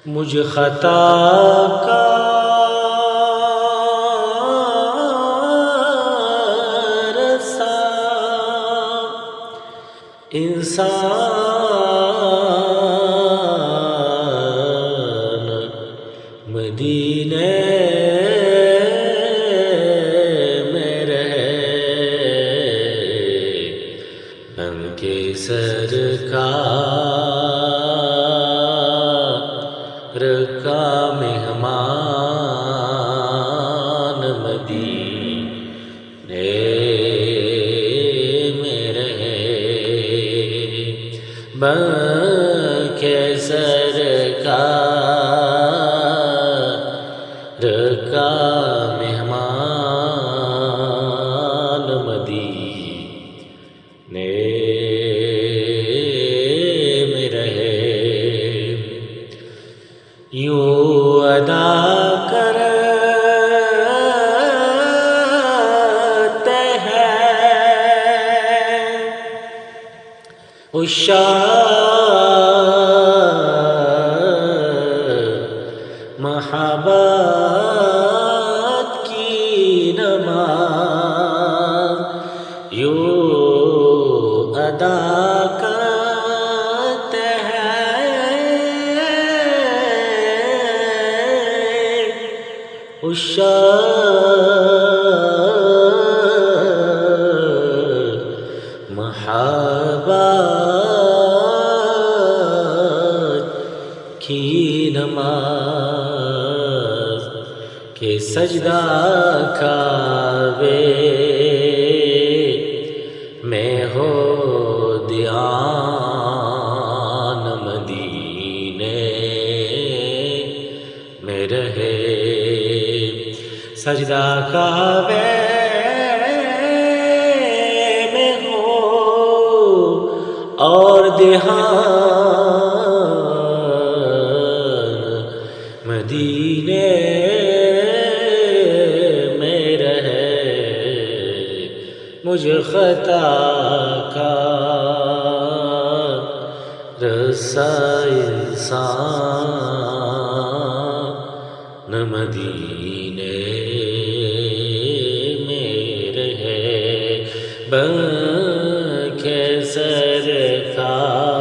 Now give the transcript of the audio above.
مجھ خطا کا رسا انسان مدینے میں رہے بن کے سرکار کا مہمان مدینے میں رہے بن کے سرکار کا مہمان مدینے میں رہے یوں ادا کرتے ہیں عشاق محبت کی نماز یوں ادا کرتے ہیں عشاق محبت کی نماز کہ سجدہ کعبے میں ہو دھیان مدینے میں رہے سجدہ کعبے میں ہو اور دھیان مدینے میں رہے مجھ خطا کا رسا انسان مدینے میں رہے بن کے سرکار